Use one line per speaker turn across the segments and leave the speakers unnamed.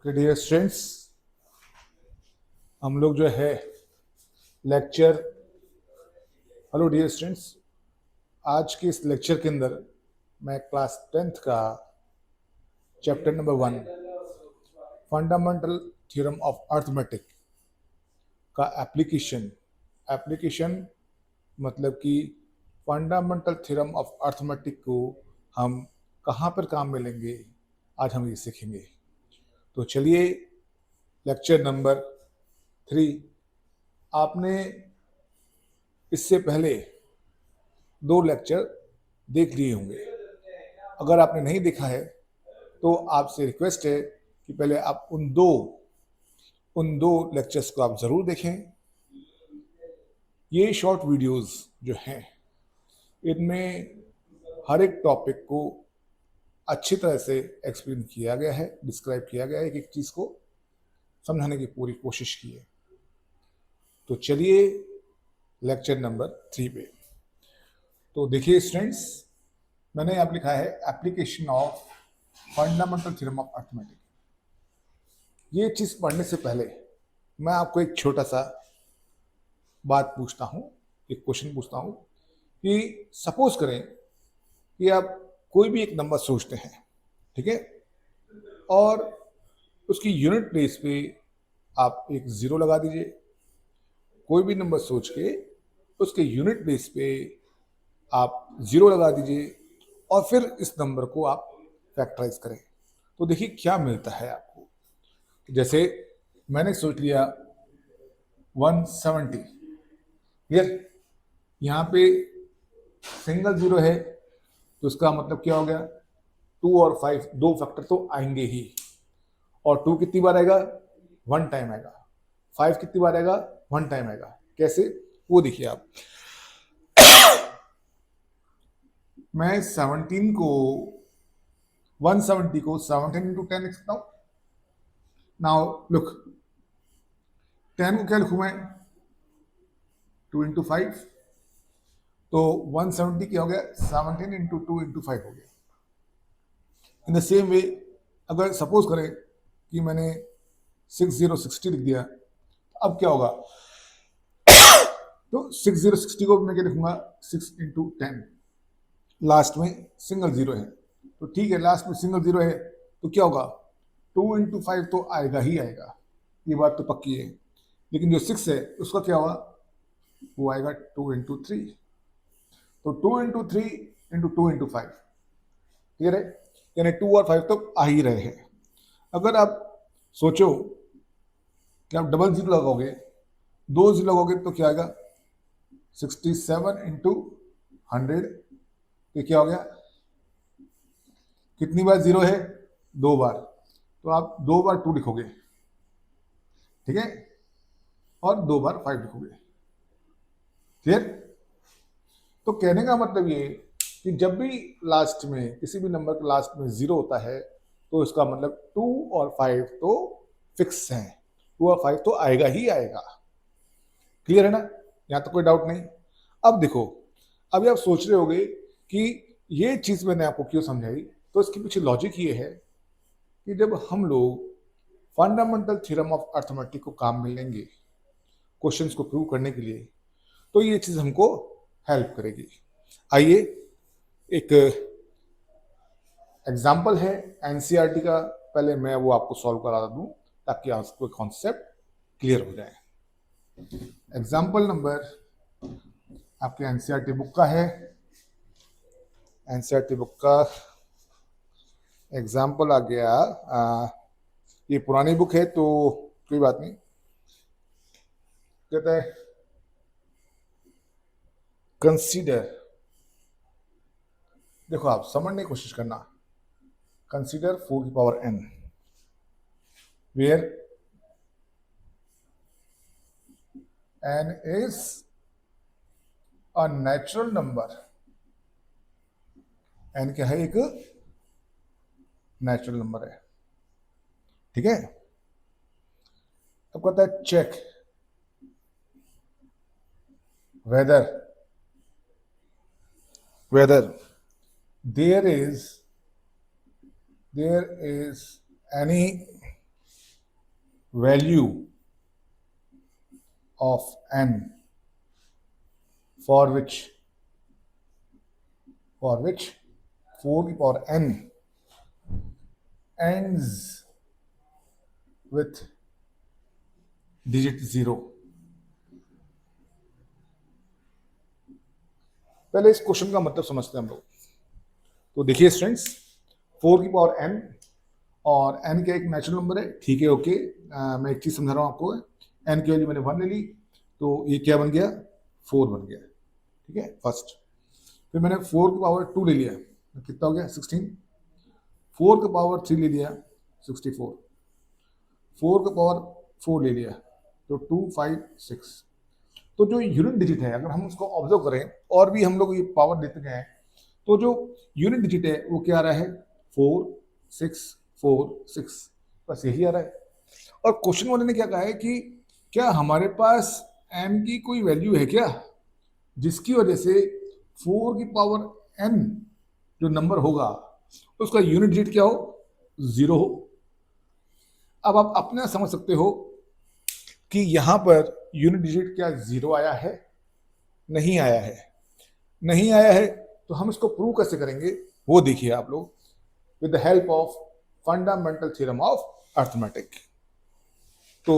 Okay dear students, हम लोग जो है लेक्चर हेलो डियर स्टूडेंट्स, आज के इस लेक्चर के अंदर मैं क्लास 10th का chapter number 1 fundamental theorem of arithmetic का एप्लीकेशन मतलब कि फंडामेंटल थ्योरम ऑफ अर्थमेटिक को हम कहाँ पर काम में लेंगे, आज हम ये सीखेंगे। तो चलिए लेक्चर नंबर 3, आपने इससे पहले 2 लेक्चर देख लिए होंगे। अगर आपने नहीं देखा है तो आपसे रिक्वेस्ट है कि पहले आप उन दो लेक्चर्स को आप ज़रूर देखें। ये शॉर्ट वीडियोस जो हैं इनमें हर एक टॉपिक को अच्छी तरह से एक्सप्लेन किया गया है, डिस्क्राइब किया गया है, एक एक चीज़ को समझाने की पूरी कोशिश की है। तो चलिए लेक्चर नंबर 3 पे। तो देखिए स्टूडेंट्स, मैंने यहाँ लिखा है application of fundamental theorem of arithmetic. ये चीज़ पढ़ने से पहले मैं आपको एक छोटा सा बात पूछता हूँ, एक क्वेश्चन पूछता हूँ कि सपोज करें कि आप कोई भी एक नंबर सोचते हैं, ठीक है, और उसकी यूनिट प्लेस पे आप एक ज़ीरो लगा दीजिए। कोई भी नंबर सोच के उसके यूनिट प्लेस पे आप ज़ीरो लगा दीजिए और फिर इस नंबर को आप फैक्टराइज करें तो देखिए क्या मिलता है आपको। जैसे मैंने सोच लिया 170, यार यहाँ पे सिंगल ज़ीरो है तो इसका मतलब क्या हो गया, 2 और 5 दो फैक्टर तो आएंगे ही, और 2 कितनी बार आएगा, 1 टाइम आएगा। 5 कितनी बार आएगा, 1 टाइम आएगा। कैसे, वो देखिए आप। मैं 17 को 170 को 17 इंटू 10 लिख सकता हूँ। नाउ लुक, 10 को क्या लिखूँ मैं, 2 इंटू 5, तो 170 क्या हो गया, 17 इंटू 2 इंटू 5 हो गया। इन द सेम वे अगर सपोज करें कि मैंने 6060 लिख दिया, अब क्या होगा, तो 6060 को मैं क्या लिखूंगा, 6 इंटू 10, लास्ट में सिंगल जीरो है तो ठीक है, लास्ट में सिंगल जीरो है तो क्या होगा, 2 इंटू 5 तो आएगा ही आएगा, ये बात तो पक्की है। लेकिन जो 6 है उसका क्या होगा, वो आएगा 2 इंटू 3, तो 2 इंटू 3 इंटू 2 इंटू 5, क्लियर है, यानी 2 और 5 तो आ ही रहे हैं। अगर आप सोचो कि आप डबल जीरो लगाओगे, 2 जीरो लगाओगे तो क्या आएगा, 67 इंटू 100, ये क्या हो गया, कितनी बार जीरो है, 2 बार, तो आप 2 बार 2 लिखोगे, ठीक है, और 2 बार 5 लिखोगे, क्लियर। तो कहने का मतलब ये कि जब भी लास्ट में किसी भी नंबर के लास्ट में जीरो होता है तो इसका मतलब 2 और 5 तो फिक्स है, 2 और 5 तो आएगा ही आएगा, क्लियर है ना, यहाँ तो कोई डाउट नहीं। अब देखो, अभी आप सोच रहे होगे कि ये चीज मैंने आपको क्यों समझाई, तो इसके पीछे लॉजिक ये है कि जब हम लोग फंडामेंटल थ्योरम ऑफ अर्थमेटिक को काम में लेंगे क्वेश्चंस को प्रूव करने के लिए, तो ये चीज हमको हेल्प करेगी। आइए एक एग्जाम्पल है एनसीईआरटी का, पहले मैं वो आपको सॉल्व करा दूं ताकि आपको कॉन्सेप्ट क्लियर हो जाए। एग्जाम्पल नंबर आपके एनसीईआरटी बुक का है, एनसीईआरटी बुक का एग्जाम्पल आ गया। ये पुरानी बुक है तो कोई बात नहीं, कहता है कंसीडर, देखो आप समझने की कोशिश करना, कंसीडर 4 की power n where n is a natural number, n क्या है, एक नेचुरल नंबर है, ठीक है। अब कहता है check whether whether there is any value of n for which 4 की power n ends with digit 0। पहले इस क्वेश्चन का मतलब समझते हैं हम लोग। तो देखिए स्टूडेंट्स, 4 की पावर n और n का एक नेचुरल नंबर है, ठीक है, ओके। मैं एक चीज समझा रहा हूं आपको। n की वैल्यू मैंने 1 ले ली, तो ये क्या बन गया, 4 बन गया, ठीक है, फर्स्ट। फिर मैंने 4 की पावर 2 ले लिया, तो कितना हो गया, 16। 4 की पावर 3 ले लिया, 64। 4 की पावर 4 ले लिया, तो 2 5 6। तो जो यूनिट डिजिट है, अगर हम उसको ऑब्जर्व करें और भी हम लोग ये पावर देते गए हैं, तो जो यूनिट डिजिट है वो क्या आ रहा है, 4 6 4 6, बस यही आ रहा है। और क्वेश्चन वाले ने क्या कहा है कि क्या हमारे पास n की कोई वैल्यू है क्या, जिसकी वजह से 4 की पावर n जो नंबर होगा उसका यूनिट डिजिट क्या हो, 0 हो। अब आप अपने समझ सकते हो कि यहां पर यूनिट डिजिट क्या 0 आया है, नहीं आया है। नहीं आया है तो हम इसको प्रूव कैसे करेंगे, वो देखिए आप लोग, with the help of fundamental theorem of arithmetic. तो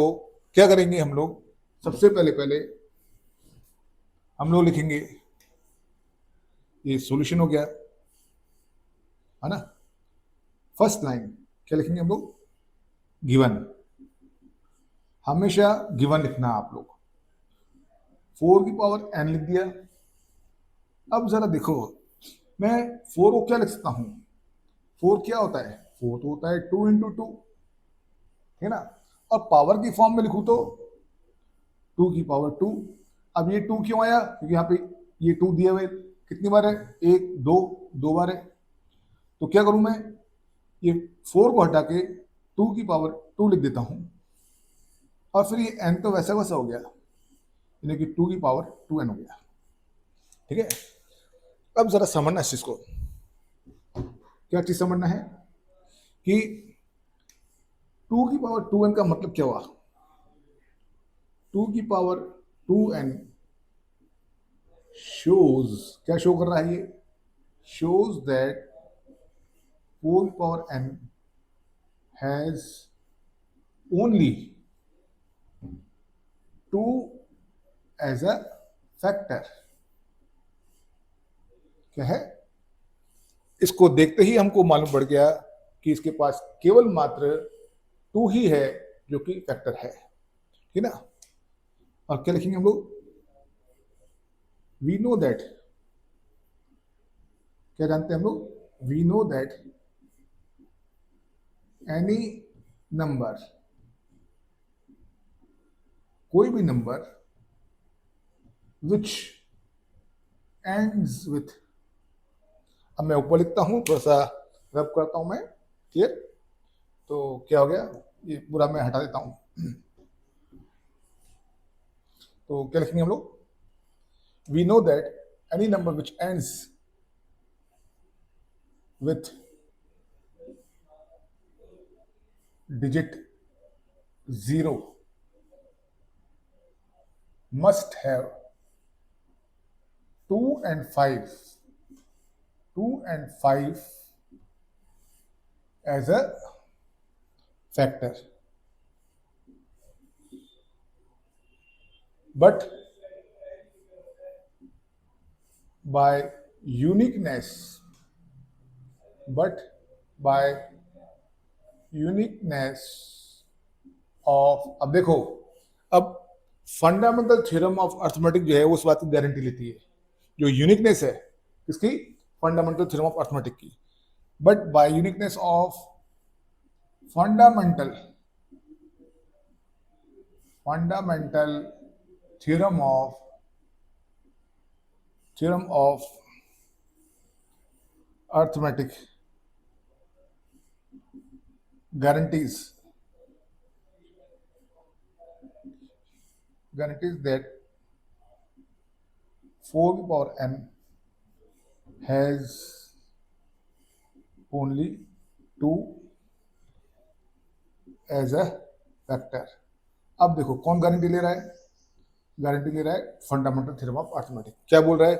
क्या करेंगे हम लोग, सबसे पहले हम लोग लिखेंगे, ये सॉल्यूशन हो गया है ना। फर्स्ट लाइन क्या लिखेंगे हम लोग, गिवन। हमेशा गिवन लिखना आप लोग। 4 की पावर n लिख दिया। अब जरा देखो, मैं 4 को क्या लिख सकता हूं, 4 क्या होता है, 4 तो होता है 2 इंटू 2, है ना। और पावर की फॉर्म में लिखूं तो 2 की पावर 2। अब ये 2 क्यों आया, क्योंकि यहाँ पे ये 2 दिए हुए कितनी बार है, 1 2 2 बार है। तो क्या करूं मैं, ये 4 को हटा के 2 की पावर 2 लिख देता हूं, और फिर ये n तो वैसा वैसा हो गया, यानी कि 2 की पावर 2n हो गया, ठीक है। अब जरा समझना इस चीज को, क्या चीज समझना है कि 2 की पावर 2n का मतलब क्या हुआ। 2 की पावर 2n शोज, क्या शो कर रहा है ये, शोज दैट 4 की power n has only 2 as a factor. क्या है, इसको देखते ही हमको मालूम पड़ गया कि इसके पास केवल मात्र 2 ही है जो कि फैक्टर है, ठीक ना। और क्या लिखेंगे हम लोग, वी नो दैट, क्या जानते हैं हम लोग, we know that any number, कोई भी नंबर विच एंड्स विथ, अब मैं ऊपर लिखता हूं, थोड़ा सा रब करता हूं मैं, क्लियर। तो क्या हो गया, ये पूरा मैं हटा देता हूं। तो क्या लिखेंगे हम लोग, we know that any number which ends with digit 0 must have 2 and 5 as a factor, but by uniqueness of, अब देखो, अब फंडामेंटल थ्योरम ऑफ अर्थमेटिक जो है उस बात की गारंटी लेती है, जो यूनिकनेस है इसकी, फंडामेंटल थ्योरम ऑफ अर्थमेटिक की, but by uniqueness of fundamental theorem of arithmetic guarantees that 4 की power n has only 2 as a factor. अब देखो कौन गारंटी ले रहा है, गारंटी ले रहा है फंडामेंटल थ्योरम ऑफ अर्थमेटिक। क्या बोल रहा है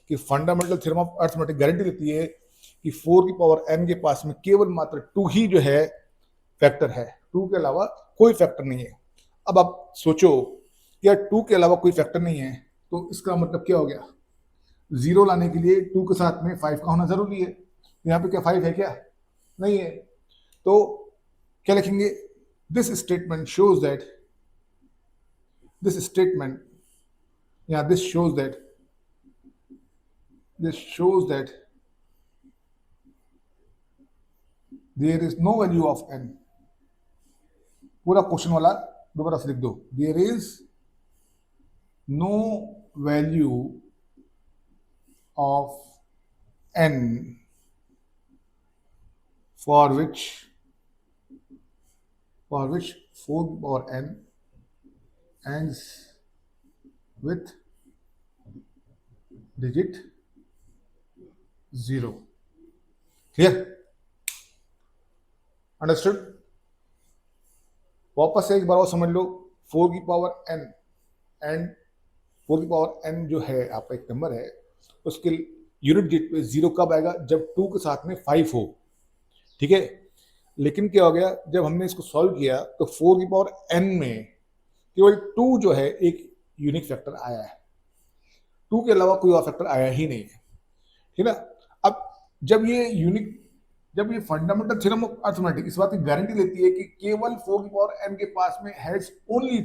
कि fundamental theorem of arithmetic guarantee देती है कि 4 की पावर n के पास में केवल मात्र 2 ही जो है फैक्टर है, 2 के अलावा कोई फैक्टर नहीं है। अब आप सोचो यार 2 के अलावा कोई फैक्टर नहीं है तो इसका मतलब क्या हो गया, जीरो लाने के लिए 2 के साथ में 5 का होना जरूरी है। यहाँ पे क्या 5 है क्या, नहीं है। तो क्या लिखेंगे, this statement shows that, this statement, yeah, this shows that there is no value of n। पूरा क्वेश्चन वाला दोबारा से लिख दो, there is no value of n for which 4 power n ends with digit 0। Clear, understood. वापस से एक बार और समझ लो, 4 की पावर n एंड 4 की पावर n जो है आपका एक नंबर है, उसके यूनिट डिजिट पे 0 कब आएगा, जब 2 के साथ में 5 हो, ठीक है। लेकिन क्या हो गया, जब हमने इसको सॉल्व किया तो 4 की पावर n में केवल 2 जो है एक यूनिक फैक्टर आया है, 2 के अलावा कोई और फैक्टर आया ही नहीं है, ठीक है ना। अब जब ये फंडामेंटल थ्योरम ऑफ अर्थमेटिक इस बात की गारंटी देती है कि केवल 4 की पावर n के पास में हैज ओनली